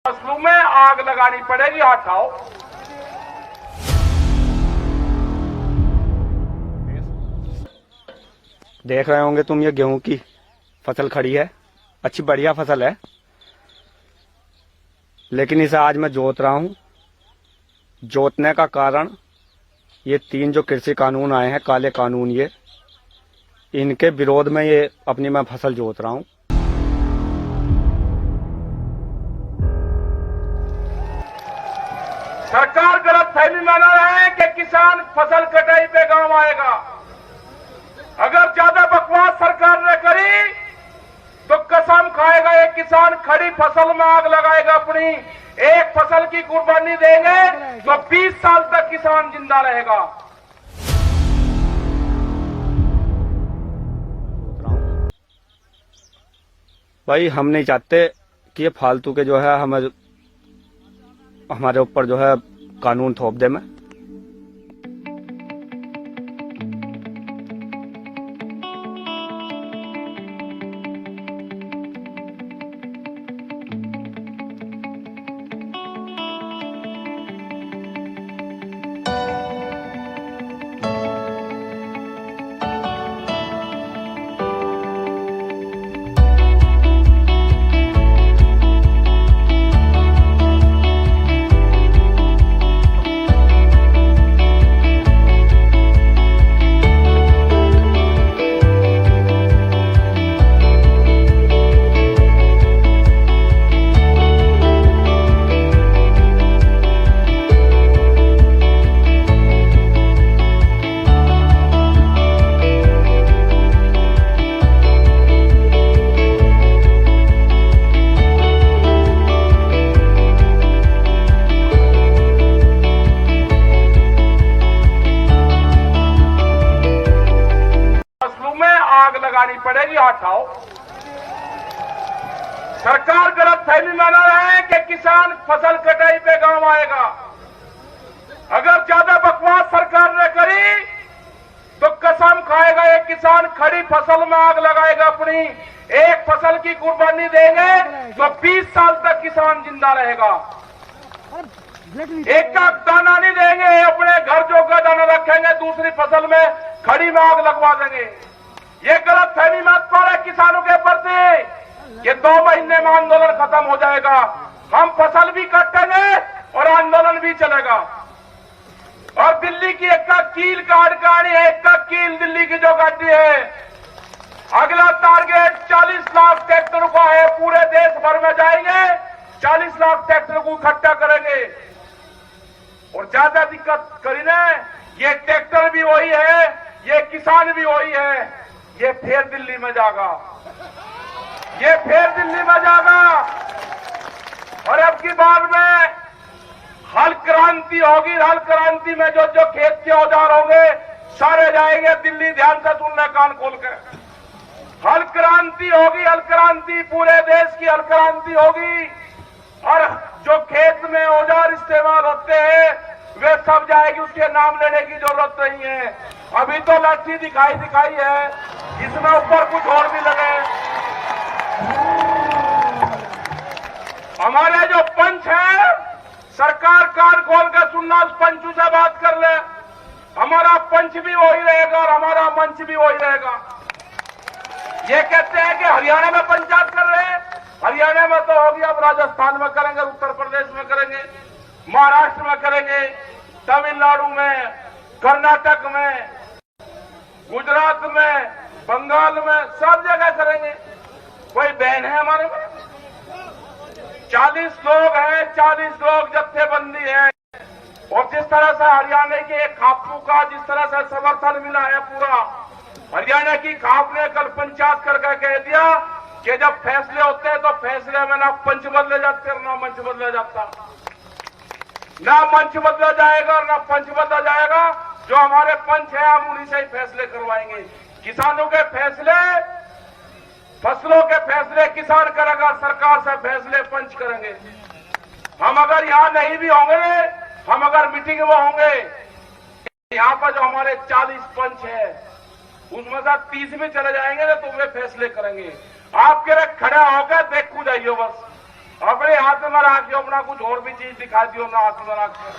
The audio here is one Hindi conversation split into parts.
फसलों में आग लगानी पड़ेगी। हटाओ। देख रहे होंगे तुम, ये गेहूं की फसल खड़ी है, अच्छी बढ़िया फसल है, लेकिन इसे आज मैं जोत रहा हूं। जोतने का कारण ये 3 जो कृषि कानून आए हैं, काले कानून, ये इनके विरोध में ये अपनी मैं फसल जोत रहा हूं। सरकार गलतफहमी बना रहे हैं कि किसान फसल कटाई पे गांव आएगा। अगर ज्यादा बकवास सरकार ने करी तो कसम खाएगा ये किसान खड़ी फसल में आग लगाएगा। अपनी एक फसल की कुर्बानी देंगे तो 20 साल तक किसान जिंदा रहेगा। भाई हम नहीं चाहते कि ये फालतू के जो है हमारे ऊपर जो है कानून थोप दे। मैं लगानी पड़ेगी। हटाओ। सरकार गलतफहमी बना रहे हैं कि किसान फसल कटाई पे गांव आएगा। अगर ज्यादा बकवास सरकार ने करी तो कसम खाएगा ये किसान खड़ी फसल में आग लगाएगा। अपनी एक फसल की कुर्बानी देंगे तो 20 साल तक किसान जिंदा रहेगा। एक का दाना नहीं देंगे, अपने घर जो का दाना रखेंगे, दूसरी फसल में खड़ी में आग लगवा देंगे। ये गलतफहमी मत पड़े किसानों के प्रति। ये 2 महीने में आंदोलन खत्म हो जाएगा। हम फसल भी काटेंगे और आंदोलन भी चलेगा। और दिल्ली की एक का कील काट कहानी है, एक का कील दिल्ली की जो गाड़ी है। अगला टारगेट 40 लाख ट्रैक्टर का है। पूरे देश भर में जाएंगे, 40 लाख ट्रैक्टर को इकट्ठा करेंगे। और ज्यादा दिक्कत करी ना, ये ट्रैक्टर भी वही है, ये किसान भी वही है। ये फिर दिल्ली में जागा, ये फिर दिल्ली में जागा। और अब की बार में हल क्रांति होगी। हल क्रांति में जो जो खेत के औजार होंगे सारे जाएंगे दिल्ली। ध्यान से सुनना, कान खोल के। हल क्रांति होगी, हल क्रांति, पूरे देश की हल क्रांति होगी। और जो खेत में औजार इस्तेमाल होते हैं वे सब जाएगी, उसके नाम लेने की जरूरत नहीं है। अभी तो लाठी दिखाई है, इसमें ऊपर कुछ और भी लगे। हमारे जो पंच है, सरकार कान खोल के सुनना, उस पंचू से बात कर ले। हमारा पंच भी वही रहेगा और हमारा मंच भी वही रहेगा। ये कहते हैं कि हरियाणा में पंचायत कर रहे हैं, हरियाणा में तो होगी, अब राजस्थान में करेंगे, उत्तर प्रदेश में करेंगे, महाराष्ट्र में करेंगे, तमिलनाडु में, कर्नाटक में, गुजरात में, बंगाल में, सब जगह करेंगे। कोई बहन है हमारे में? 40 लोग हैं, 40 लोग जत्थेबंदी है। और जिस तरह से हरियाणा के खापू का जिस तरह से समर्थन मिला है पूरा, हरियाणा की खाप ने कल पंचायत करके कह दिया कि जब फैसले होते हैं तो फैसले में ना पंच बदले जाते और ना मंच बदला जाता। ना मंच बदला जाएगा और ना पंच बदला जाएगा। जो हमारे पंच है हम उन्हीं से ही फैसले करवाएंगे। किसानों के फैसले, फसलों के फैसले किसान करेगा, सरकार से फैसले पंच करेंगे। हम अगर यहां नहीं भी होंगे, हम अगर मीटिंग में होंगे, यहां पर जो हमारे 40 पंच है उसमें से 30 भी चले जाएंगे ना तो वे फैसले करेंगे। आपके रख खड़ा होकर देखू जाइए बस। अपने हाथ में रख दो, अपना कुछ और भी चीज दिखा दियो ना, हाथ में रख के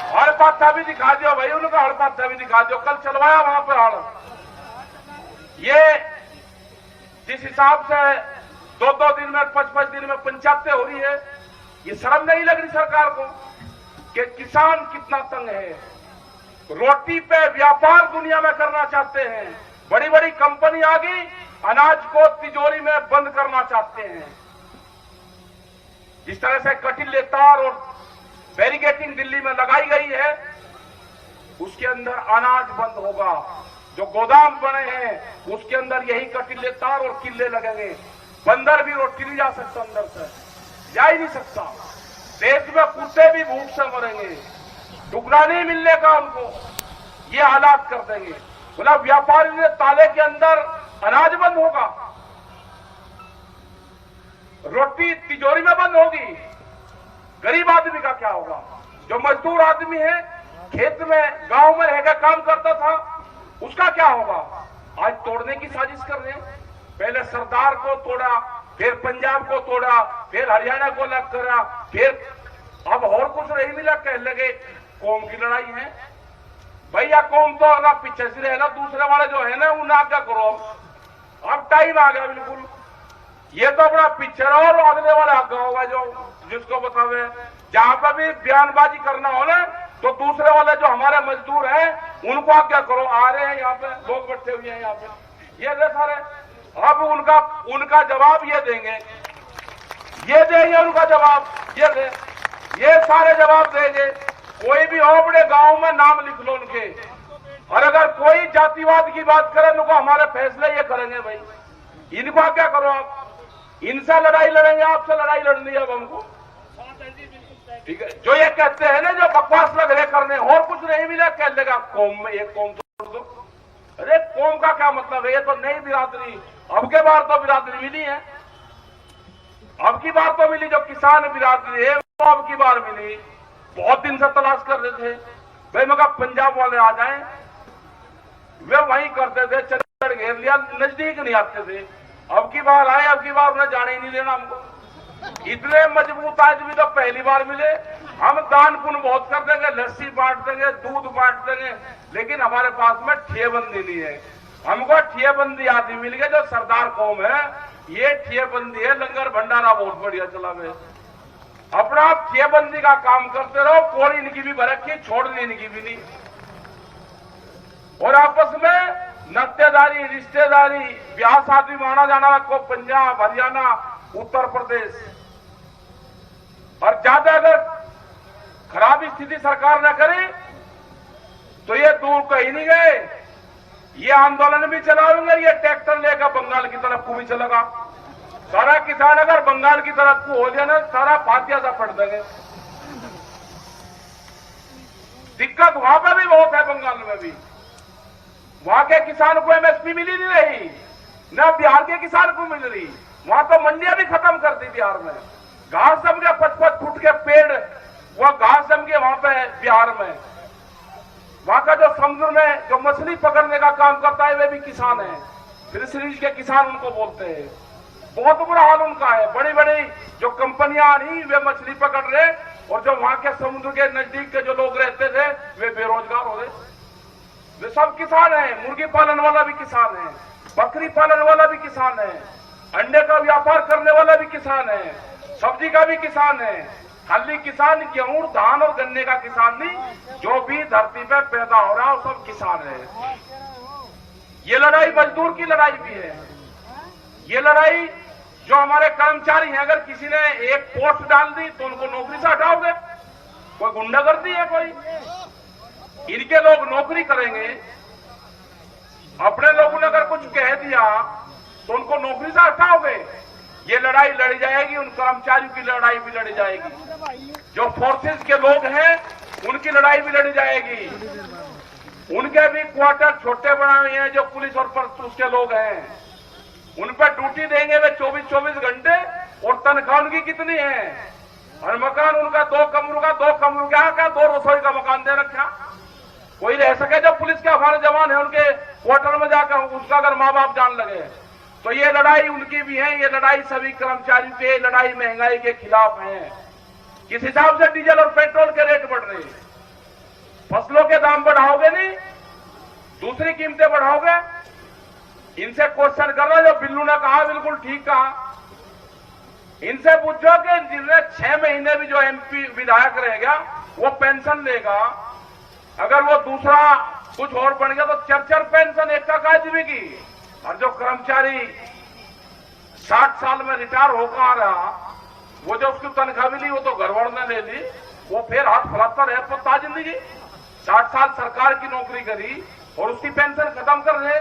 हड़ पत्ता भी दिखा दियो भाई, उनका हड़ पत्ता भी दिखा दियो। कल चलवाया वहां पर हड़। ये जिस हिसाब से 2-2 दिन में 5-5 दिन में पंचायतें हो रही है, ये शर्म नहीं लग रही सरकार को कि किसान कितना तंग है। रोटी पे व्यापार दुनिया में करना चाहते हैं, बड़ी बड़ी कंपनी आ गई, अनाज को तिजोरी में बंद करना चाहते हैं। जिस तरह से कटिले तार और बैरिकेटिंग दिल्ली में लगाई गई है, उसके अंदर अनाज बंद होगा। जो गोदाम बने हैं उसके अंदर यही कटिले तार और किले लगेंगे। बंदर भी रोटी नहीं जा सकता, अंदर से जा ही नहीं सकता। देश में कुत्ते भी भूख से मरेंगे, टुकड़ा नहीं मिलने का उनको, ये हालात कर देंगे। बोला व्यापारी ने ताले के अंदर अनाज बंद होगा, रोटी तिजोरी में बंद होगी। गरीब आदमी का क्या होगा? जो मजदूर आदमी है, खेत में गांव में रहकर काम करता था, उसका क्या होगा? आज तोड़ने की साजिश कर रहे हैं। पहले सरदार को तोड़ा, फिर पंजाब को तोड़ा, फिर हरियाणा को अलग करा, फिर अब और कुछ नहीं मिला, कहने लगे कौम की लड़ाई है। भैया कौम तो ना पीछे से रहे ना, दूसरे वाले जो है ना उन्हें क्या करो। अब टाइम आ गया बिल्कुल, ये तो अपना पीछे रहो और अगले वाले आगे होगा जो जिसको बतावे। जहां पर भी बयानबाजी करना हो ना, तो दूसरे वाले जो हमारे मजदूर हैं उनको आप क्या करो। आ रहे हैं यहाँ पे लोग बैठे हुए हैं यहाँ पे, ये दे सारे। अब उनका जवाब ये देंगे, ये देंगे उनका जवाब, ये सारे जवाब देंगे। कोई भी हो अपने गांव में नाम लिख लो उनके, और अगर कोई जातिवाद की बात करे उनको हमारे फैसले ये करेंगे भाई। इनको क्या करो आप, इनसे लड़ाई लड़ेंगे, आपसे लड़ाई लड़नी है अब हमको, ठीक है। जो ये कहते हैं ना, जो बकवास लग रहे करने, और कुछ नहीं मिला, कह लेगा कौम में एक कौम तोड़ दो। अरे कौम का क्या मतलब है? ये तो नई बिरादरी, अब के बार तो बिरादरी मिली है, अब की बार तो मिली। जो किसान बिरादरी है वो अब की बार मिली। बहुत दिन से तलाश कर रहे थे भाई, मगर पंजाब वाले आ जाएं, वे वहीं करते थे, चंडीगढ़ घेर लिया, नजदीक नहीं आते थे। अब की बार आए, अब की बार उन्हें जाने ही नहीं देना हमको। इतने मजबूत आदमी तो पहली बार मिले। हम दान पुण्य बहुत कर देंगे, लस्सी बांट देंगे, दूध बांट देंगे, लेकिन हमारे पास में ठियेबंदी नहीं है। हमको ठियेबंदी आदमी मिल गए जो सरदार कौम है, ये ठियेबंदी है। लंगर भंडारा बहुत बढ़िया चला है, अपना आप ठियेबंदी का काम करते रहो, कोड़ी इनकी भी बरखी, छोड़नी इनकी भी नहीं। और आपस में नातेदारी, रिश्तेदारी, ब्याह शादी माना जाना को पंजाब, हरियाणा, उत्तर प्रदेश। और ज्यादा अगर खराब स्थिति सरकार न करे तो ये दूर कहीं नहीं गए, ये आंदोलन भी चलाएंगे, ये ट्रैक्टर लेकर बंगाल की तरफ को भी चलेगा। सारा किसान अगर बंगाल की तरफ को हो जाए ना, सारा फातिया सा पड़ देंगे। दिक्कत वहां पर भी बहुत है, बंगाल में भी। वहां के किसान को एमएसपी मिली नहीं रही, न बिहार के किसान को मिल रही। वहां तो मंडियां भी खत्म कर दी बिहार में। घास जम के 55 फुट के पेड़, वह घास जम के वहां पे बिहार में। वहां का जो समुद्र में जो मछली पकड़ने का काम करता है वे भी किसान है, फिशरीज के किसान उनको बोलते हैं। बहुत बुरा हाल उनका है। बड़ी बड़ी जो कंपनियां आ रही वे मछली पकड़ रहे, और जो वहां के समुद्र के नजदीक के जो लोग रहते थे वे बेरोजगार हो रहे। वे सब किसान हैं। मुर्गी पालन वाला भी किसान है, बकरी पालन वाला भी किसान है, अंडे का व्यापार करने वाला भी किसान है, सब्जी का भी किसान है। खाली किसान गेहूं, धान और गन्ने का किसान नहीं, जो भी धरती पे पैदा हो रहा है वो सब किसान है। ये लड़ाई मजदूर की लड़ाई भी है। ये लड़ाई जो हमारे कर्मचारी हैं, अगर किसी ने एक पोस्ट डाल दी तो उनको नौकरी से हटाओगे? कोई गुंडागर्दी है कोई? इनके लोग नौकरी करेंगे, अपने लोगों ने अगर कुछ कह दिया तो उनको नौकरी से हटाओगे? ये लड़ाई लड़ी जाएगी, उन कर्मचारियों की लड़ाई भी लड़ी जाएगी। जो फोर्सेस के लोग हैं उनकी लड़ाई भी लड़ी जाएगी। उनके भी क्वार्टर छोटे बनाए हुए हैं, जो पुलिस और उसके लोग हैं, उन पर ड्यूटी देंगे वे 24-24 घंटे, और तनख्वाह उनकी कितनी है? और मकान उनका 2 कमरों का 2 कमरों का 2 रसोई का मकान दे रखा। कोई रह सके जो पुलिस के हमारे जवान है उनके क्वार्टर में जाकर, उसका अगर माँ बाप जान लगे तो ये लड़ाई उनकी भी है, ये लड़ाई सभी कर्मचारियों की, लड़ाई महंगाई के खिलाफ है। किस हिसाब से डीजल और पेट्रोल के रेट बढ़ रहे हैं? फसलों के दाम बढ़ाओगे नहीं, दूसरी कीमतें बढ़ाओगे? इनसे क्वेश्चन करना, जो बिल्लू ने कहा बिल्कुल ठीक कहा। इनसे पूछो कि जिसने 6 महीने भी जो एमपी विधायक रहेगा वो पेंशन लेगा, अगर वो दूसरा कुछ और बन गया तो 4 पेंशन एक का जीवी। और जो कर्मचारी 60 साल में रिटायर होकर आ रहा, वो जो उसकी तनख्वाह मिली वो तो घरवालों ने ले ली, वो फिर हाथ फैलाता रहे पता जिंदगी। 60 साल सरकार की नौकरी करी और उसकी पेंशन खत्म कर रहे।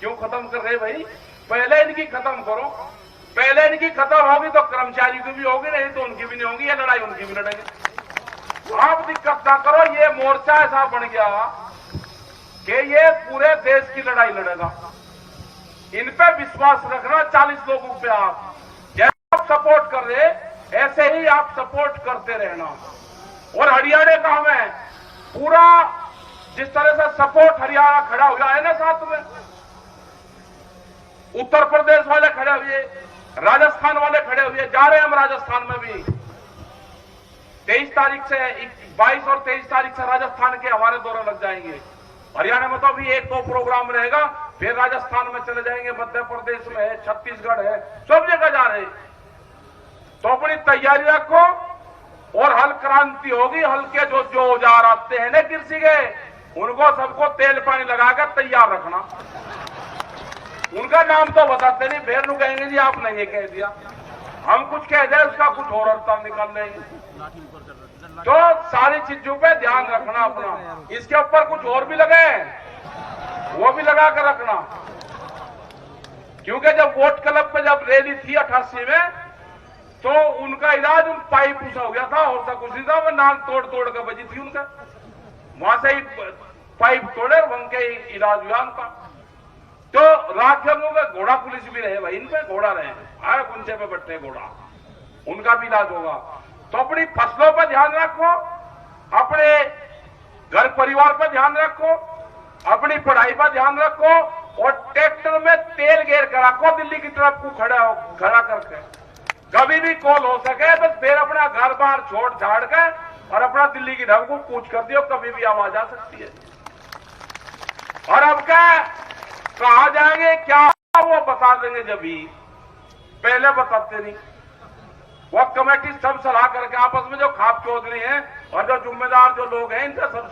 क्यों खत्म कर रहे भाई? पहले इनकी खत्म करो, पहले इनकी खत्म होगी तो कर्मचारी की भी होगी, नहीं तो उनकी भी नहीं होगी। ये लड़ाई उनकी भी लड़ेगी। आप दिक्कत ना करो, ये मोर्चा ऐसा बन गया कि ये पूरे देश की लड़ाई लड़ेगा। इन पे विश्वास रखना 40 लोगों पे। आप जैसे आप सपोर्ट कर रहे ऐसे ही आप सपोर्ट करते रहना। और हरियाणा का हमें पूरा जिस तरह से सपोर्ट हरियाणा खड़ा हुआ है ना, साथ में उत्तर प्रदेश वाले खड़े हुए, राजस्थान वाले खड़े हुए, जा रहे हैं हम राजस्थान में भी। 23 तारीख से 22 और 23 तारीख से राजस्थान के हमारे दौरे लग जाएंगे। हरियाणा में तो अभी 1-2 प्रोग्राम रहेगा, फिर राजस्थान में चले जाएंगे, मध्य प्रदेश में है, छत्तीसगढ़ है, सब जगह जा रहे। तो अपनी तैयारी रखो और हल क्रांति होगी। हल्के जो औजार आते हैं ना कृषि के, उनको सबको तेल पानी लगाकर तैयार रखना। उनका नाम तो बताते नहीं, फिर लोग कहेंगे जी आपने ये कह दिया, हम कुछ कह दे उसका कुछ और अर्थ निकाल लेंगे। तो सारी चीजों पे ध्यान रखना अपना। इसके ऊपर कुछ और भी लगे, वो भी लगा कर रखना। क्योंकि जब वोट क्लब पे जब रैली थी 88 में, तो उनका इलाज उन पाइप पूछा हो गया था, और था कुछ नहीं था, वो नाक तोड़ के बजी थी उनका। वहां से ही पाइप तोड़े, वहां के इलाज हुआ उनका। तो राखियों में घोड़ा पुलिस भी रहे भाई, इन पे घोड़ा रहे, आए गुंजे पे बैठे घोड़ा, उनका भी इलाज होगा। तो अपनी फसलों पर ध्यान रखो, अपने घर परिवार पर ध्यान रखो, अपनी पढ़ाई पर ध्यान रखो, और ट्रैक्टर में तेल घेर कर रखो दिल्ली की तरफ को खड़ा करके। कभी भी कॉल हो सके तो फिर अपना घर बार छोड़ छाड़ के और अपना दिल्ली की ढंग को कूच कर दियो, कभी भी आवाज आ सकती है। और अब क्या कहा जाएंगे क्या वो बता देंगे, जब भी पहले बताते नहीं। वो कमेटी सब सलाह करके आपस में जो खाप चौधरी हैं और जो जिम्मेदार जो लोग हैं, इनका सब